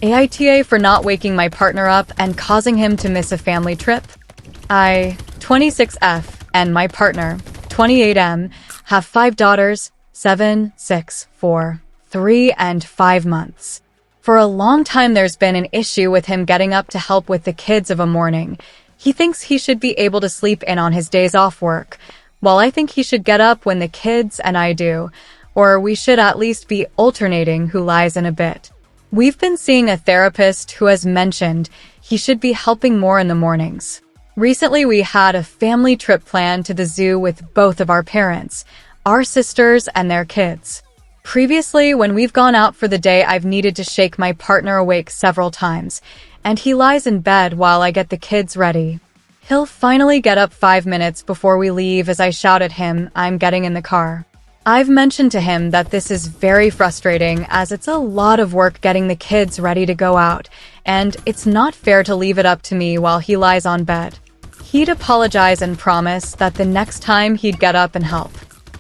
AITA for not waking my partner up and causing him to miss a family trip. I, 26F, and my partner, 28M, have 5 daughters, 7, 6, 4, 3, and 5 months. For a long time there's been an issue with him getting up to help with the kids of a morning. He thinks he should be able to sleep in on his days off work, while I think he should get up when the kids and I do, or we should at least be alternating who lies in a bit. We've been seeing a therapist who has mentioned he should be helping more in the mornings. Recently, we had a family trip planned to the zoo with both of our parents, our sisters, and their kids. Previously, when we've gone out for the day, I've needed to shake my partner awake several times, and he lies in bed while I get the kids ready. He'll finally get up 5 minutes before we leave as I shout at him I'm getting in the car. I've mentioned to him that this is very frustrating as it's a lot of work getting the kids ready to go out, and it's not fair to leave it up to me while he lies on bed. He'd apologize and promise that the next time he'd get up and help.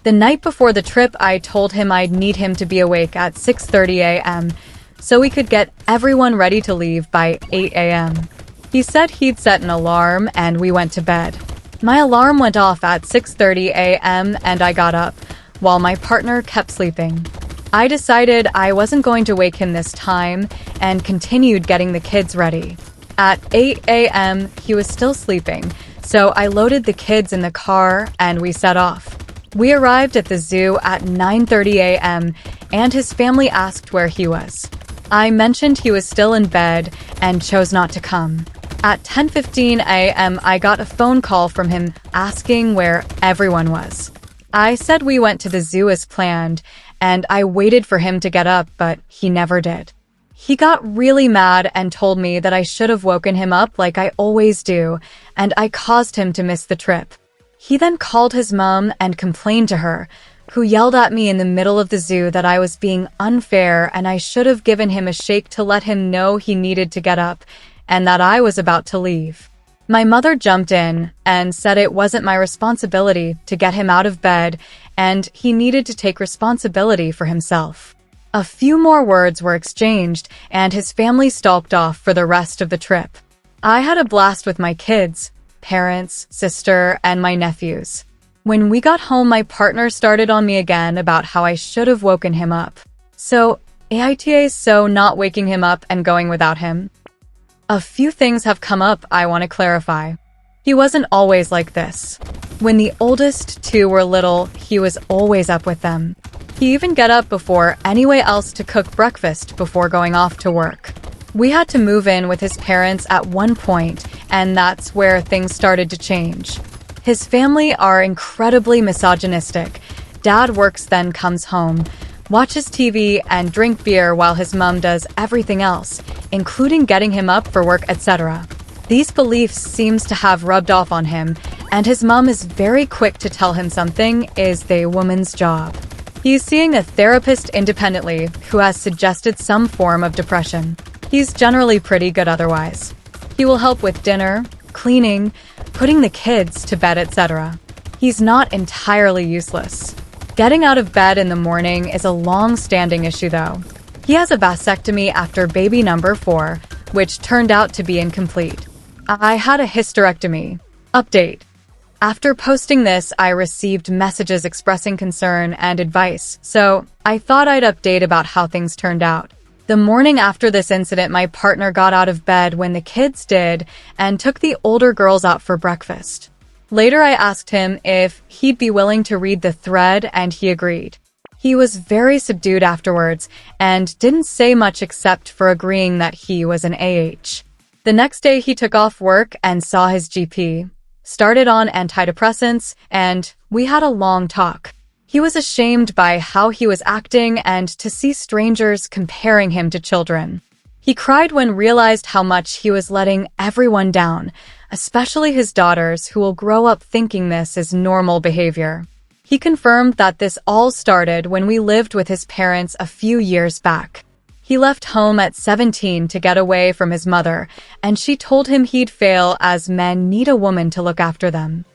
The night before the trip, I told him I'd need him to be awake at 6:30 a.m. so we could get everyone ready to leave by 8 a.m. He said he'd set an alarm and we went to bed. My alarm went off at 6:30 a.m. and I got up, while my partner kept sleeping. I decided I wasn't going to wake him this time and continued getting the kids ready. At 8 a.m., he was still sleeping, so I loaded the kids in the car and we set off. We arrived at the zoo at 9:30 a.m. and his family asked where he was. I mentioned he was still in bed and chose not to come. At 10:15 a.m., I got a phone call from him asking where everyone was. I said we went to the zoo as planned, and I waited for him to get up, but he never did. He got really mad and told me that I should have woken him up like I always do, and I caused him to miss the trip. He then called his mom and complained to her, who yelled at me in the middle of the zoo that I was being unfair and I should have given him a shake to let him know he needed to get up, and that I was about to leave. My mother jumped in and said it wasn't my responsibility to get him out of bed and he needed to take responsibility for himself. A few more words were exchanged and his family stalked off for the rest of the trip. I had a blast with my kids, parents, sister, and my nephews. When we got home, my partner started on me again about how I should have woken him up. So, AITA not waking him up and going without him? A few things have come up I want to clarify. He wasn't always like this. When the oldest 2 were little, he was always up with them. He even got up before anyone else to cook breakfast before going off to work. We had to move in with his parents at one point, and that's where things started to change. His family are incredibly misogynistic. Dad works then comes home, watches TV and drink beer while his mom does everything else, including getting him up for work, etc. These beliefs seems to have rubbed off on him, and his mom is very quick to tell him something is the woman's job. He's seeing a therapist independently who has suggested some form of depression. He's generally pretty good otherwise. He will help with dinner, cleaning, putting the kids to bed, etc. He's not entirely useless. Getting out of bed in the morning is a long-standing issue though. He has a vasectomy after baby number 4, which turned out to be incomplete. I had a hysterectomy. Update. After posting this, I received messages expressing concern and advice, so I thought I'd update about how things turned out. The morning after this incident, my partner got out of bed when the kids did and took the older girls out for breakfast. Later, I asked him if he'd be willing to read the thread, and he agreed. He was very subdued afterwards and didn't say much except for agreeing that he was an AH. The next day, he took off work and saw his GP, started on antidepressants, and we had a long talk. He was ashamed by how he was acting and to see strangers comparing him to children. He cried when realized how much he was letting everyone down, especially his daughters, who will grow up thinking this is normal behavior. He confirmed that this all started when we lived with his parents a few years back. He left home at 17 to get away from his mother, and she told him he'd fail as men need a woman to look after them.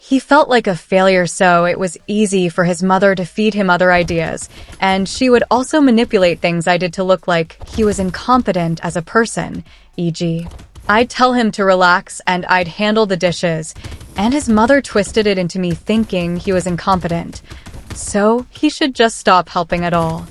He felt like a failure, so it was easy for his mother to feed him other ideas, and she would also manipulate things I did to look like he was incompetent as a person, e.g., I'd tell him to relax and I'd handle the dishes, and his mother twisted it into me thinking he was incompetent, so he should just stop helping at all.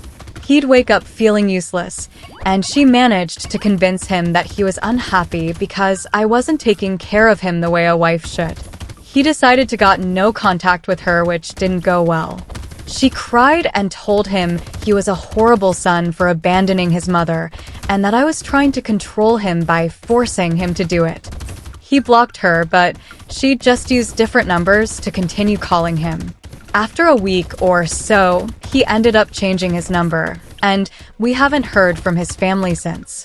He'd wake up feeling useless, and she managed to convince him that he was unhappy because I wasn't taking care of him the way a wife should. He decided to get no contact with her, which didn't go well. She cried and told him he was a horrible son for abandoning his mother, and that I was trying to control him by forcing him to do it. He blocked her, but she just used different numbers to continue calling him. After a week or so, he ended up changing his number, and we haven't heard from his family since.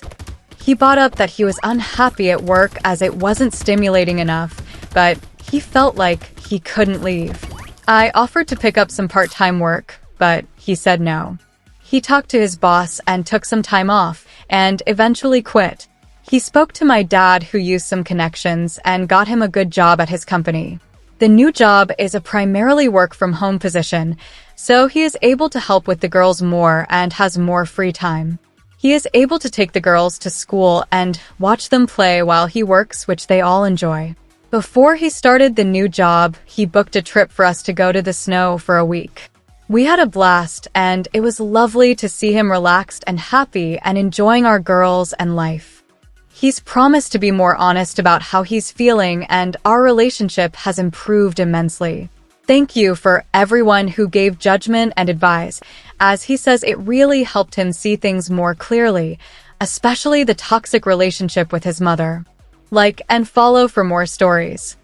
He brought up that he was unhappy at work as it wasn't stimulating enough, but he felt like he couldn't leave. I offered to pick up some part-time work, but he said no. He talked to his boss and took some time off, and eventually quit. He spoke to my dad, who used some connections, and got him a good job at his company. The new job is a primarily work-from-home position, so he is able to help with the girls more and has more free time. He is able to take the girls to school and watch them play while he works, which they all enjoy. Before he started the new job, he booked a trip for us to go to the snow for a week. We had a blast, and it was lovely to see him relaxed and happy and enjoying our girls and life. He's promised to be more honest about how he's feeling, and our relationship has improved immensely. Thank you for everyone who gave judgment and advice, as he says it really helped him see things more clearly, especially the toxic relationship with his mother. Like and follow for more stories.